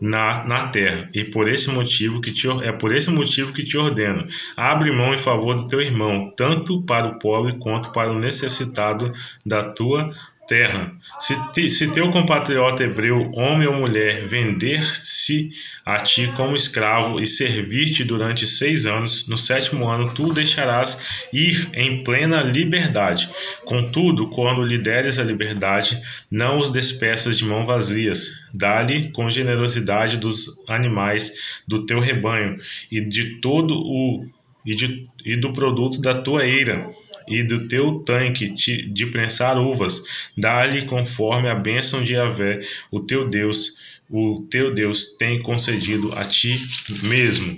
na terra, e por esse motivo que te ordeno: abre mão em favor do teu irmão, tanto para o pobre quanto para o necessitado da tua terra. Se teu compatriota hebreu, homem ou mulher, vender-se a ti como escravo e servir-te durante 6 anos, no 7º ano tu o deixarás ir em plena liberdade. Contudo, quando lhe deres a liberdade, não os despeças de mãos vazias. Dá-lhe com generosidade dos animais do teu rebanho e do produto da tua eira e do teu tanque de prensar uvas. Dá-lhe conforme a bênção de Yahvé, o teu Deus tem concedido a ti mesmo.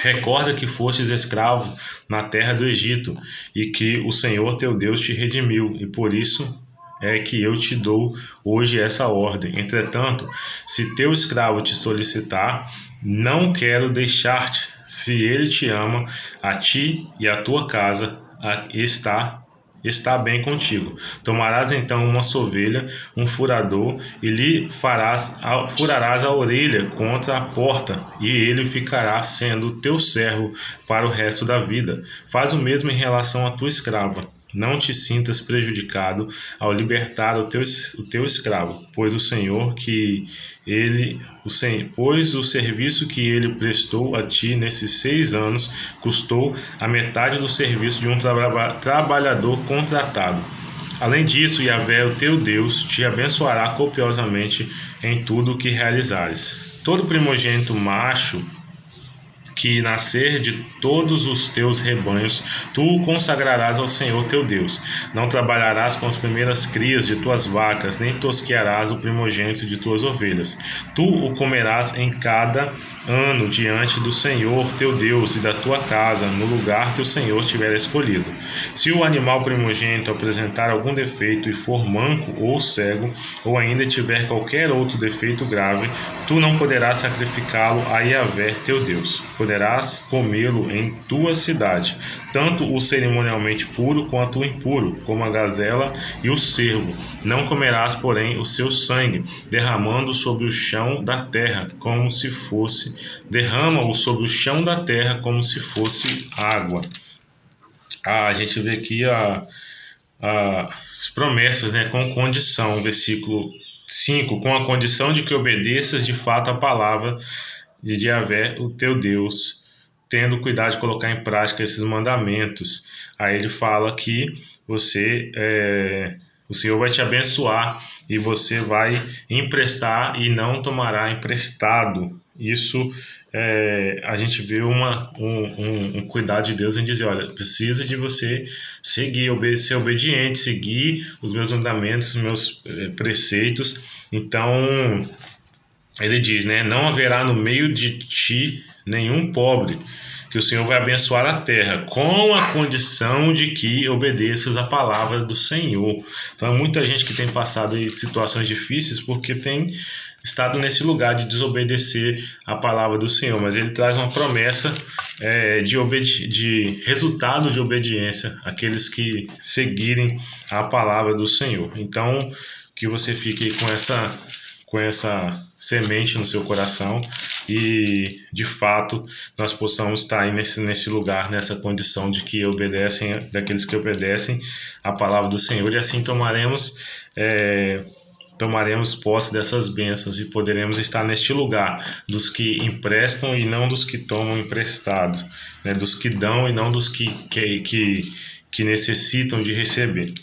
Recorda que fostes escravo na terra do Egito, e que o Senhor teu Deus te redimiu, e por isso é que eu te dou hoje essa ordem. Entretanto, se teu escravo te solicitar, não quero deixar-te. Se ele te ama, a ti e a tua casa está bem contigo. Tomarás então uma sovelha, um furador, e lhe furarás a orelha contra a porta, e ele ficará sendo teu servo para o resto da vida. Faz o mesmo em relação à tua escrava. Não te sintas prejudicado ao libertar o teu escravo, pois o serviço que ele prestou a ti nesses 6 anos custou a metade do serviço de um trabalhador contratado. Além disso, Yahvé, o teu Deus, te abençoará copiosamente em tudo o que realizares. Todo primogênito macho que nascer de todos os teus rebanhos, tu o consagrarás ao Senhor teu Deus. Não trabalharás com as primeiras crias de tuas vacas, nem tosquearás o primogênito de tuas ovelhas. Tu o comerás em cada ano diante do Senhor teu Deus e da tua casa, no lugar que o Senhor tiver escolhido. Se o animal primogênito apresentar algum defeito e for manco ou cego, ou ainda tiver qualquer outro defeito grave, tu não poderás sacrificá-lo a Yahvé teu Deus. Poderás comê-lo em tua cidade, tanto o cerimonialmente puro quanto o impuro, como a gazela e o cervo. Não comerás, porém, o seu sangue, derramando-o sobre o chão da terra, como se fosse água. A gente vê aqui as promessas, né, com condição, versículo 5, com a condição de que obedeças de fato a palavra de Yahvé, o teu Deus, tendo cuidado de colocar em prática esses mandamentos. Aí ele fala que o Senhor vai te abençoar e você vai emprestar e não tomará emprestado. Isso a gente vê um cuidado de Deus em dizer: olha, precisa de você seguir, ser obediente, seguir os meus mandamentos, os meus preceitos. Então ele diz, né: não haverá no meio de ti nenhum pobre, que o Senhor vai abençoar a terra, com a condição de que obedeças a palavra do Senhor. Então, muita gente que tem passado em situações difíceis porque tem estado nesse lugar de desobedecer a palavra do Senhor, mas ele traz uma promessa de resultado de obediência àqueles que seguirem a palavra do Senhor. Então, que você fique com essa semente no seu coração e, de fato, nós possamos estar aí nesse lugar, nessa condição de que obedecem, daqueles que obedecem a palavra do Senhor, e assim tomaremos posse dessas bênçãos e poderemos estar neste lugar dos que emprestam e não dos que tomam emprestado, né? Dos que dão e não dos que necessitam de receber.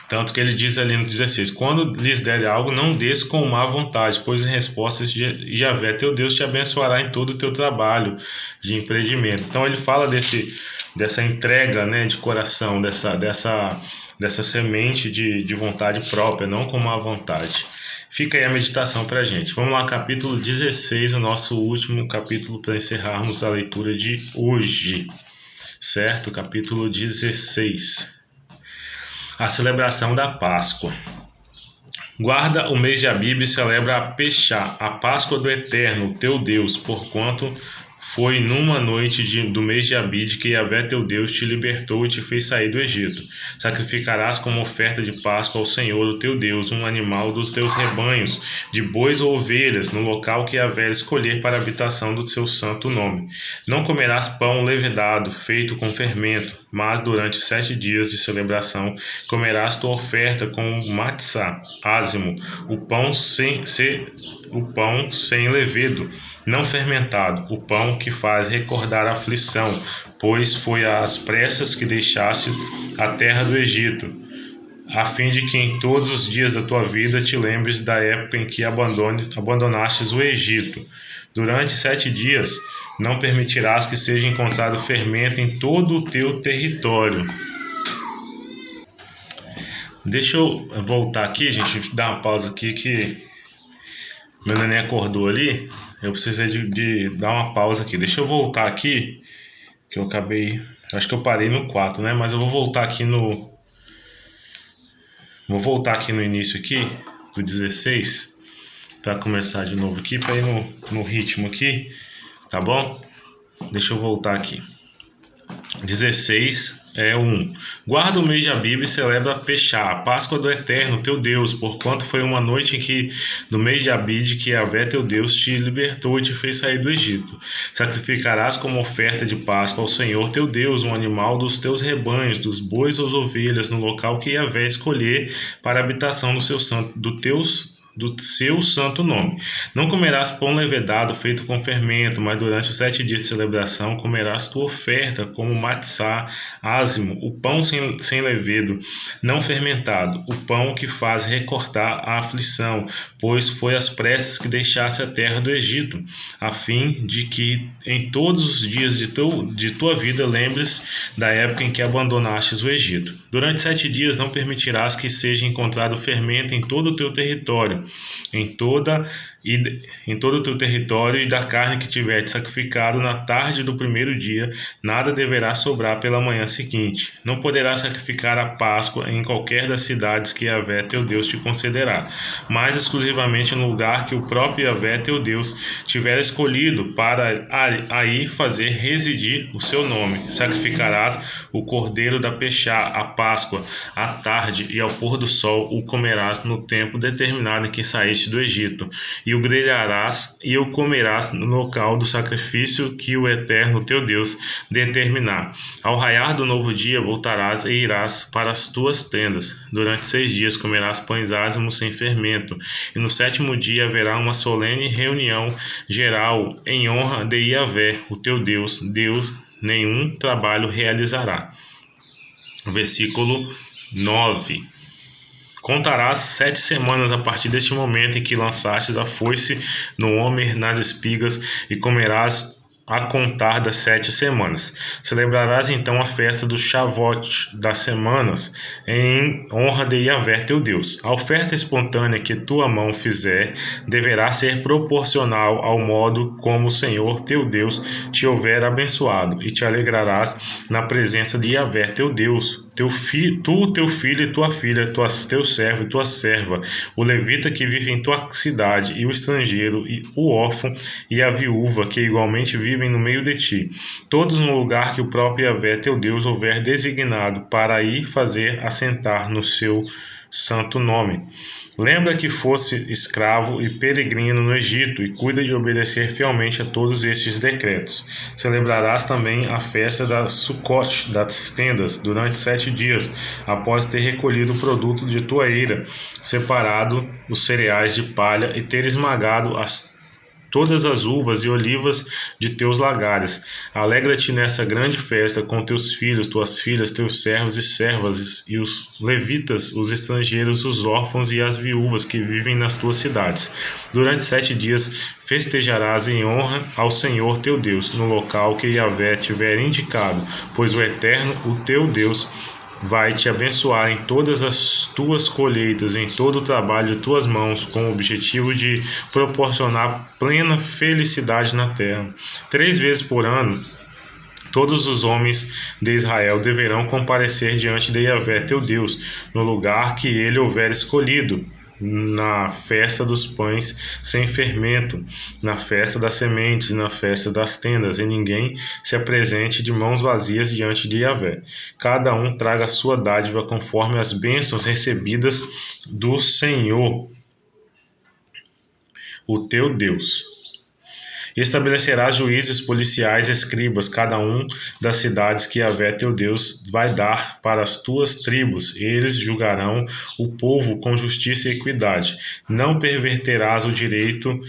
Tanto que ele diz ali no 16: quando lhes der algo, não des com má vontade, pois em resposta de Yahvé teu Deus te abençoará em todo o teu trabalho de empreendimento. Então ele fala dessa entrega, né, de coração, dessa semente de vontade própria, não com má vontade. Fica aí a meditação para a gente. Vamos lá, capítulo 16, o nosso último capítulo para encerrarmos a leitura de hoje. Certo? Capítulo 16. A celebração da Páscoa. Guarda o mês de Abib e celebra a Peshá, a Páscoa do Eterno, teu Deus, porquanto foi numa noite do mês de Abib que Yahvé teu Deus te libertou e te fez sair do Egito. Sacrificarás como oferta de Páscoa ao Senhor, o teu Deus, um animal dos teus rebanhos, de bois ou ovelhas, no local que Yahvé escolher para a habitação do seu santo nome. Não comerás pão levedado, feito com fermento, mas durante 7 dias de celebração comerás tua oferta com matzá, ázimo, o pão sem levedo, não fermentado, o pão que faz recordar a aflição, pois foi às pressas que deixaste a terra do Egito, a fim de que em todos os dias da tua vida te lembres da época em que abandonastes o Egito. Durante 7 dias não permitirás que seja encontrado fermento em todo o teu território. Deixa eu voltar aqui, gente, dar uma pausa aqui que meu neném acordou ali. Eu precisei de dar uma pausa aqui. Deixa eu voltar aqui, que eu acabei... Acho que eu parei no 4, né? Mas eu vou voltar aqui no... Vou voltar aqui no início aqui, do 16, para começar de novo aqui, para ir no ritmo aqui, tá bom? Deixa eu voltar aqui. 16 Guarda o mês de Abib e celebra a Peshá, a Páscoa do Eterno, teu Deus, porquanto foi uma noite em que, no mês de Abib, que Yahvé teu Deus te libertou e te fez sair do Egito. Sacrificarás como oferta de Páscoa ao Senhor teu Deus um animal dos teus rebanhos, dos bois ou ovelhas, no local que Yahvé escolher para a habitação do seu santo nome. Não comerás pão levedado feito com fermento, mas durante os 7 dias de celebração comerás tua oferta, como matzá, ázimo, o pão sem levedo, não fermentado, o pão que faz recortar a aflição, pois foi às pressas que deixaste a terra do Egito, a fim de que em todos os dias de tua vida lembres da época em que abandonastes o Egito. Durante 7 dias não permitirás que seja encontrado fermento em todo o teu território, em todo o teu território, e da carne que tiver sacrificado na tarde do primeiro dia, nada deverá sobrar pela manhã seguinte. Não poderás sacrificar a Páscoa em qualquer das cidades que Yahvé teu Deus te concederá, mas exclusivamente no lugar que o próprio Yahvé teu Deus tiver escolhido para aí fazer residir o seu nome. Sacrificarás o cordeiro da Peshá, a Páscoa, à tarde, e ao pôr do sol o comerás no tempo determinado em que saíste do Egito, e o grelharás e o comerás no local do sacrifício que o Eterno teu Deus determinar. Ao raiar do novo dia voltarás e irás para as tuas tendas. Durante 6 dias comerás pães ázimos sem fermento, e no 7º dia haverá uma solene reunião geral em honra de Yahvé, o teu Deus. Nenhum trabalho realizará. Versículo 9. Contarás 7 semanas a partir deste momento em que lançastes a foice no homem nas espigas, e comerás a contar das 7 semanas. Celebrarás então a festa do Shavuot das semanas, em honra de Yahvé teu Deus. A oferta espontânea que tua mão fizer deverá ser proporcional ao modo como o Senhor teu Deus te houver abençoado, e te alegrarás na presença de Yahvé teu Deus. Teu filho e tua filha, teu servo e tua serva, o levita que vive em tua cidade, e o estrangeiro, e o órfão, e a viúva, que igualmente vivem no meio de ti, todos no lugar que o próprio Yahvé teu Deus houver designado para aí fazer assentar no seu santo nome. Lembra que fosse escravo e peregrino no Egito, e cuida de obedecer fielmente a todos estes decretos. Celebrarás também a festa da Sukkot, das tendas, durante 7 dias, após ter recolhido o produto de tua eira, separado os cereais de palha, e ter esmagado todas as uvas e olivas de teus lagares. Alegra-te nessa grande festa com teus filhos, tuas filhas, teus servos e servas, e os levitas, os estrangeiros, os órfãos e as viúvas que vivem nas tuas cidades. Durante 7 dias festejarás em honra ao Senhor teu Deus, no local que Yahvé tiver indicado, pois o Eterno, o teu Deus, vai te abençoar em todas as tuas colheitas, em todo o trabalho de tuas mãos, com o objetivo de proporcionar plena felicidade na terra. 3 vezes por ano, todos os homens de Israel deverão comparecer diante de Yahvé teu Deus, no lugar que ele houver escolhido, na festa dos pães sem fermento, na festa das sementes e na festa das tendas, e ninguém se apresente de mãos vazias diante de Yahvé. Cada um traga a sua dádiva conforme as bênçãos recebidas do Senhor, o teu Deus. Estabelecerás juízes, policiais, escribas, cada um das cidades que Yahvé teu Deus vai dar para as tuas tribos. Eles julgarão o povo com justiça e equidade. Não perverterás o direito,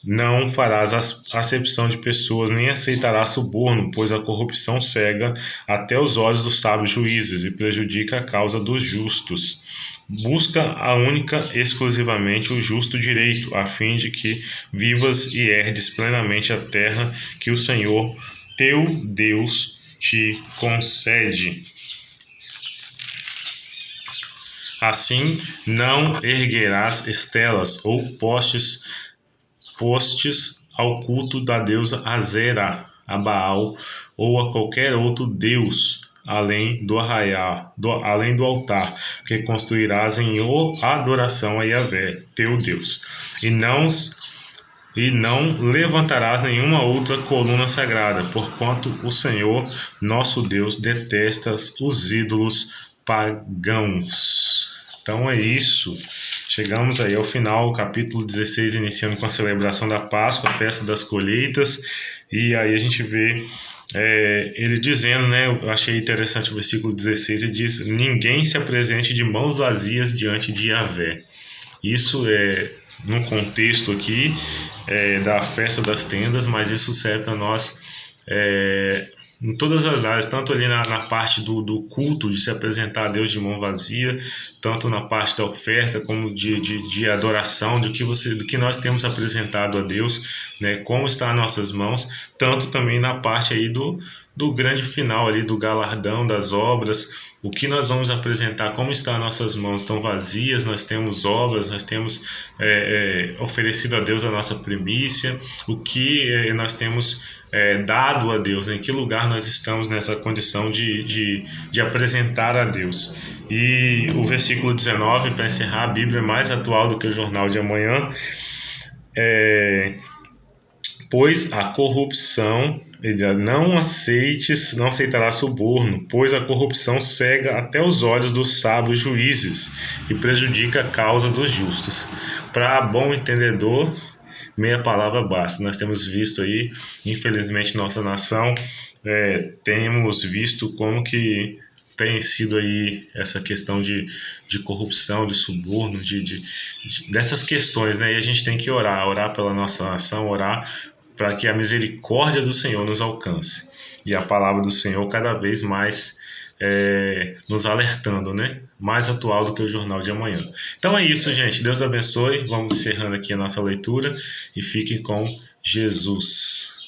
não farás acepção de pessoas, nem aceitarás suborno, pois a corrupção cega até os olhos dos sábios juízes e prejudica a causa dos justos. Busca a única, exclusivamente o justo direito, a fim de que vivas e herdes plenamente a terra que o Senhor teu Deus te concede. Assim, não erguerás estelas ou postes ao culto da deusa Azera, a Baal ou a qualquer outro deus, além do altar, que construirás em adoração a Yahvé, teu Deus. E não levantarás nenhuma outra coluna sagrada, porquanto o Senhor, nosso Deus, detesta os ídolos pagãos. Então é isso. Chegamos aí ao final, capítulo 16, iniciando com a celebração da Páscoa, a festa das colheitas, e aí a gente vê ele dizendo, né, eu achei interessante o versículo 16, ele diz: ninguém se apresente de mãos vazias diante de Yahvé. Isso é no contexto aqui da festa das tendas, mas isso serve para nós em todas as áreas, tanto ali na parte do culto, de se apresentar a Deus de mão vazia, tanto na parte da oferta, como de adoração, do que nós temos apresentado a Deus, né, como está nas nossas mãos, tanto também na parte aí do grande final ali, do galardão das obras, o que nós vamos apresentar, como está as nossas mãos, estão vazias, nós temos obras, nós temos oferecido a Deus a nossa primícia, o que nós temos dado a Deus, em que lugar nós estamos nessa condição de apresentar a Deus. E o versículo 19, para encerrar, a Bíblia é mais atual do que o jornal de amanhã, pois a corrupção, não aceitará suborno, pois a corrupção cega até os olhos dos sábios juízes e prejudica a causa dos justos. Para bom entendedor, meia palavra basta. Nós temos visto aí, infelizmente, nossa nação, temos visto como que tem sido aí essa questão de corrupção, de suborno, dessas questões, né? E a gente tem que orar pela nossa nação, orar para que a misericórdia do Senhor nos alcance. E a palavra do Senhor cada vez mais nos alertando, né? Mais atual do que o jornal de amanhã. Então é isso, gente. Deus abençoe. Vamos encerrando aqui a nossa leitura e fiquem com Jesus.